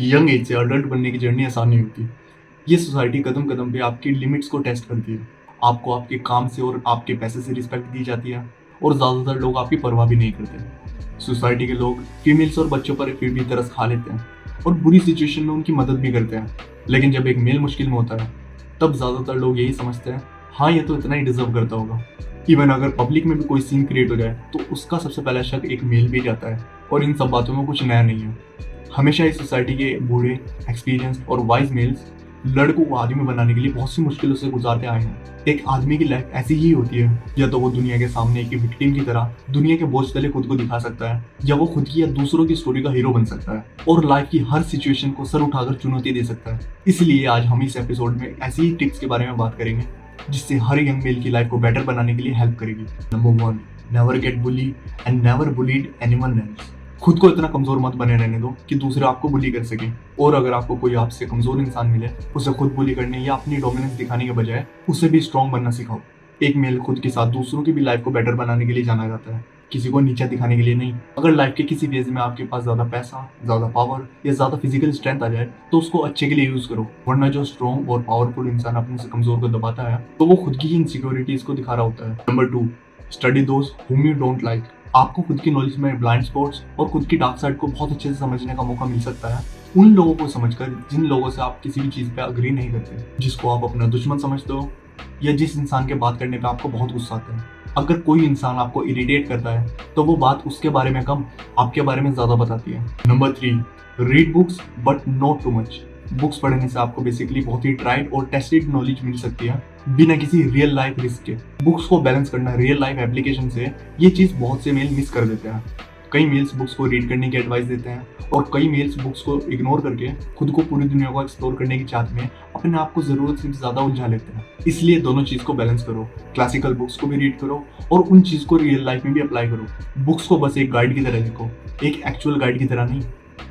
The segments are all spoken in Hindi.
यंग एज से अडल्ट बनने की जर्नी आसान नहीं होती। ये सोसाइटी कदम कदम पे आपकी लिमिट्स को टेस्ट करती है। आपको आपके काम से और आपके पैसे से रिस्पेक्ट दी जाती है, और ज़्यादातर लोग आपकी परवाह भी नहीं करते। सोसाइटी के लोग फीमेल्स और बच्चों पर फिर भी तरस खा लेते हैं और बुरी सिचुएशन में उनकी मदद भी करते हैं। लेकिन जब एक मेल मुश्किल में होता है, तब ज़्यादातर लोग यही समझते हैं, हाँ ये तो इतना ही डिजर्व करता होगा। इवन अगर पब्लिक में भी कोई सीन क्रिएट हो जाए, तो उसका सबसे पहला शक एक मेल भी जाता है। और इन सब बातों में कुछ नया नहीं है। हमेशा इस सोसाइटी के बूढ़े, एक्सपीरियंस और वाइज मेल्स लड़कों को आदमी बनाने के लिए बहुत सी मुश्किलों से गुजारते आए हैं। एक आदमी की लाइफ ऐसी ही होती है, या तो वो दुनिया के सामने एक विक्टिम की तरह दुनिया के बोझ तले खुद को दिखा सकता है, या वो खुद की या दूसरों की स्टोरी का हीरो बन सकता है और लाइफ की हर सिचुएशन को सर उठाकर चुनौती दे सकता है। इसलिए आज हम इस एपिसोड में ऐसी ही टिप्स के बारे में बात करेंगे, जिससे हर यंग मेल की लाइफ को बेटर बनाने के लिए हेल्प करेगी। Number 1, never get bully and never bullied anyone else. खुद को इतना कमजोर मत बने रहने दो कि दूसरे आपको बुली कर सके। और अगर आपको कोई आपसे कमजोर इंसान मिले, उसे खुद बुली करने या अपनी डोमिनेंस दिखाने के बजाय उसे भी स्ट्रॉन्ग बनना सिखाओ। एक मेल खुद के साथ दूसरों की भी लाइफ को बेटर बनाने के लिए जाना जाता है, किसी को नीचा दिखाने के लिए नहीं। अगर लाइफ के किसी फेज में आपके पास ज्यादा पैसा, ज्यादा पावर या ज्यादा फिजिकल स्ट्रेंथ आ जाए, तो उसको अच्छे के लिए यूज करो। वरना जो स्ट्रॉन्ग और पावरफुल इंसान अपने से कमजोर को दबाता है, तो वो खुद की ही इनसिक्योरिटीज को दिखा रहा होता है। Number 2, study those whom you don't like। आपको खुद की नॉलेज में ब्लाइंड स्पॉट्स और खुद की डार्क साइड को बहुत अच्छे से समझने का मौका मिल सकता है उन लोगों को समझकर जिन लोगों से आप किसी भी चीज पे अग्री नहीं करते, जिसको आप अपना दुश्मन समझते हो, या जिस इंसान के बात करने पे आपको बहुत गुस्सा आता है। अगर कोई इंसान आपको इरिटेट करता है, तो वो बात उसके बारे में कम, आपके बारे में ज्यादा बताती है। Number 3, read books but not too much. Books पढ़ने से आपको बेसिकली बहुत ही ट्राइड और टेस्टेड नॉलेज मिल सकती है, बिना किसी रियल लाइफ रिस्क के। बुक्स को बैलेंस करना रियल लाइफ एप्लीकेशन से, ये चीज बहुत से मेल मिस कर देते हैं। कई मेल्स बुक्स को रीड करने की एडवाइस देते हैं, और कई मेल्स बुक्स को इग्नोर करके खुद को पूरी दुनिया को एक्सप्लोर करने की चाहत में अपने आप को जरूरत से ज्यादा उलझा लेते हैं। इसलिए दोनों चीज को बैलेंस करो। क्लासिकल बुक्स को भी रीड करो और उन चीज को रियल लाइफ में भी अप्लाई करो। बुक्स को बस एक गाइड की तरह देखो, एक एक्चुअल गाइड की तरह नहीं।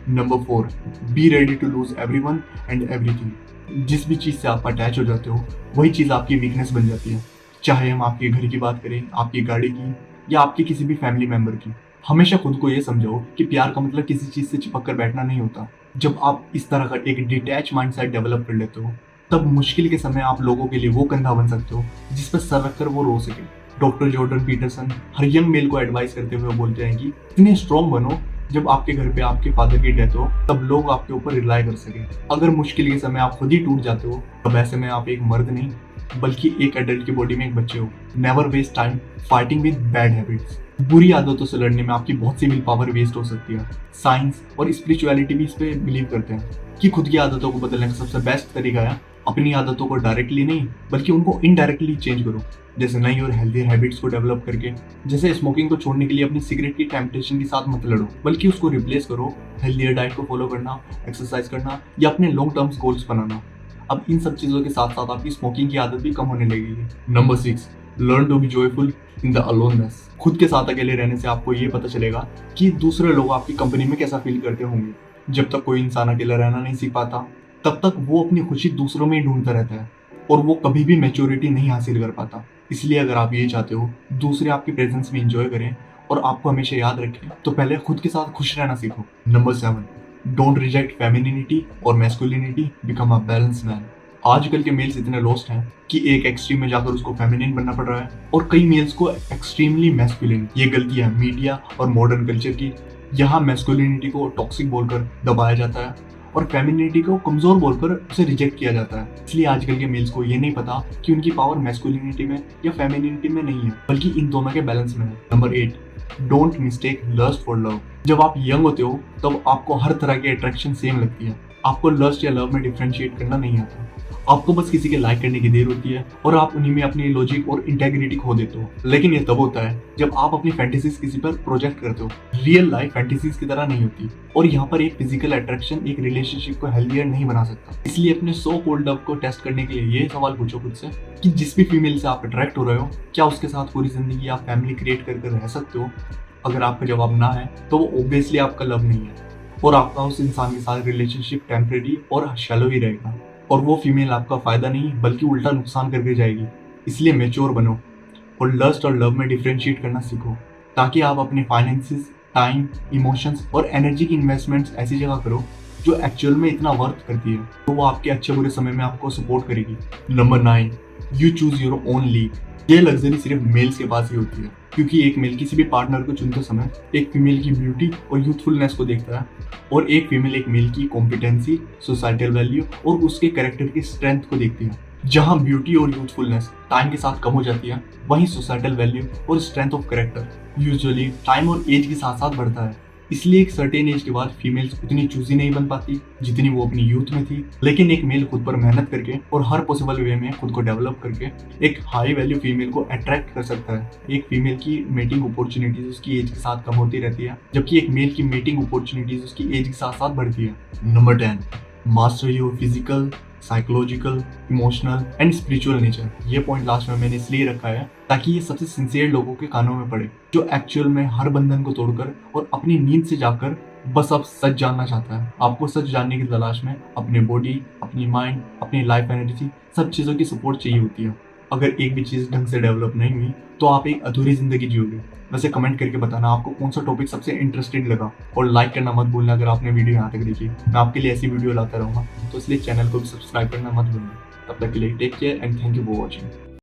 Number 4, be ready to lose everyone and everything. जिस भी चीज से आप अटैच हो जाते हो, वही चीज आपकी वीकनेस बन जाती है। चाहे हम आपके घर की बात करें, आपकी गाड़ी की, या आपके किसी भी फैमिली मेंबर की। हमेशा खुद को ये समझाओ कि प्यार का मतलब किसी चीज से चिपक कर बैठना नहीं होता। जब आप इस तरह का एक डिटैच माइंडसेट डेवलप कर लेते हो, तब मुश्किल के समय आप लोगों के लिए वो कंधा बन सकते हो जिस पर सर रखकर वो रो सके। डॉक्टर जॉर्डन पीटरसन हर यंग मेल को एडवाइस करते हुए बोलते हैं कि इतने स्ट्रॉन्ग बनो, जब आपके घर पे आपके फादर की डेथ हो, तब लोग आपके ऊपर रिलाई कर सके। अगर मुश्किल के समय आप खुद ही टूट जाते हो, तब ऐसे में आप एक मर्द नहीं, बल्कि एक एडल्ट की बॉडी में एक बच्चे हो। Never waste time fighting with bad habits. बुरी आदतों से लड़ने में आपकी बहुत सी विल पावर वेस्ट हो सकती है। साइंस और स्पिरिचुअलिटी भी इस पे बिलीव करते हैं कि खुद की आदतों को बदलने का सबसे बेस्ट तरीका है अपनी आदतों को डायरेक्टली नहीं, बल्कि उनको इनडायरेक्टली चेंज करो। जैसे नई और हेल्दी हैबिट्स को डेवलप करके। जैसे स्मोकिंग को छोड़ने के लिए अपनी सिगरेट की टेम्पटेशन के साथ मत लड़ो, बल्कि उसको रिप्लेस करो हेल्दियर डाइट को फॉलो करना, एक्सरसाइज करना, या अपने लॉन्ग टर्म्स गोल्स बनाना। अब इन सब चीजों के साथ साथ आपकी स्मोकिंग की आदत भी कम होने लगेगी। Number 6, learn to be joyful in the aloneness. खुद के साथ अकेले रहने से आपको ये पता चलेगा कि दूसरे लोग आपकी कंपनी में कैसा फील करते होंगे। जब तक कोई इंसान अकेला रहना नहीं सीख पाता, तब तक वो अपनी खुशी दूसरों में ही ढूंढता रहता है, और वो कभी भी मैच्योरिटी नहीं हासिल कर पाता। इसलिए अगर आप ये चाहते हो दूसरे आपकी प्रेजेंस में एंजॉय करें और आपको हमेशा याद रखें, तो पहले खुद के साथ खुश रहना सीखो। नंबर 7, डोंट रिजेक्ट फेमिनिनिटी और masculinity, become a balance man. आजकल के मेल्स इतने लॉस्ट हैं कि एक एक्सट्रीम में जाकर उसको फेमिनिन बनना पड़ रहा है, और कई मेल्स को एक्सट्रीमली मैस्कुलिन। ये गलती है मीडिया और मॉडर्न कल्चर की। यहाँ मैस्कुलिनिटी को टॉक्सिक बोलकर दबाया जाता है, और फेमिनिटी को कमजोर बोलकर उसे रिजेक्ट किया जाता है। इसलिए आजकल के मेल्स को ये नहीं पता कि उनकी पावर मैस्कुलिनिटी में या फेमिनिटी में नहीं है, बल्कि इन दोनों के बैलेंस में है। Number 8, don't mistake lust for love. जब आप यंग होते हो, तब आपको हर तरह की अट्रैक्शन सेम लगती है। आपको लस्ट या लव में डिफरेंशिएट करना नहीं आता। आपको बस किसी के लाइक करने की देर होती है, और आप उन्हीं में अपनी लॉजिक और इंटेग्रिटी खो देते हो। लेकिन ये तब होता है जब आप अपनी फैंटेसीज किसी पर प्रोजेक्ट करते हो। रियल लाइफ फैंटेसीज की तरह नहीं होती, और यहाँ पर एक फिजिकल अट्रैक्शन एक रिलेशनशिप को हेल्दियर नहीं बना सकता। इसलिए अपने सो कॉल्ड लव को टेस्ट करने के लिए ये सवाल पूछो खुद से कि जिस भी फीमेल से आप अट्रैक्ट हो रहे हो, क्या उसके साथ पूरी जिंदगी आप फैमिली क्रिएट करके रह सकते हो? अगर आपका जवाब ना है, तो वो ऑब्वियसली आपका लव नहीं है, और आपका उस इंसान के साथ रिलेशनशिप टेम्परेरी और शैलो ही रहेगा, और वो फीमेल आपका फायदा नहीं बल्कि उल्टा नुकसान करके जाएगी। इसलिए मैच्योर बनो और लस्ट और लव में डिफरेंशिएट करना सीखो, ताकि आप अपने फाइनेंसेस, टाइम, इमोशंस और एनर्जी की इन्वेस्टमेंट्स ऐसी जगह करो जो एक्चुअल में इतना वर्थ करती है, तो वो आपके अच्छे बुरे समय में आपको सपोर्ट करेगी। Number 9, you choose your own league. ये लग्जरी सिर्फ मेल्स के पास ही होती है, क्योंकि एक मेल किसी भी पार्टनर को चुनते समय एक फीमेल की ब्यूटी और यूथफुलनेस को देखता है, और एक फीमेल एक मेल की कॉम्पिटेंसी, सोसाइटल वैल्यू और उसके कैरेक्टर की स्ट्रेंथ को देखती है। जहाँ ब्यूटी और यूथफुलनेस टाइम के साथ कम हो जाती है, वहीं सोसाइटल वैल्यू और strength of character usually time और एज के साथ साथ बढ़ता है। इसलिए एक सर्टेन एज के बाद फीमेल्स उतनी चूजी नहीं बन पाती जितनी वो अपनी यूथ में थी। लेकिन एक मेल खुद पर मेहनत करके और हर पॉसिबल वे में खुद को डेवलप करके एक हाई वैल्यू फीमेल को अट्रैक्ट कर सकता है। एक फीमेल की मेटिंग अपॉर्चुनिटीज उसकी एज के साथ कम होती रहती है, जबकि एक मेल की मेटिंग अपॉर्चुनिटीज उसकी एज के साथ साथ बढ़ती है। Number 10, master your physical, psychological, emotional and spiritual nature. ये पॉइंट लास्ट में मैंने इसलिए रखा है ताकि ये सबसे सिंसियर लोगों के कानों में पड़े, जो एक्चुअल में हर बंधन को तोड़कर और अपनी नींद से जाकर बस अब सच जानना चाहता है। आपको सच जानने की तलाश में अपने बॉडी, अपनी माइंड, अपनी लाइफ एनर्जी, सब चीज़ों की सपोर्ट चाहिए होती है। अगर एक भी चीज़ ढंग से डेवलप नहीं हुई तो आप एक अधूरी जिंदगी जियोगे। वैसे कमेंट करके बताना आपको कौन सा टॉपिक सबसे इंटरेस्टिंग लगा, और लाइक करना मत भूलना अगर आपने वीडियो यहाँ तक देखी। मैं आपके लिए ऐसी वीडियो लाता रहूँगा, तो इसलिए चैनल को भी सब्सक्राइब करना मत भूलना। तब तक के लिए take care and thank you for watching.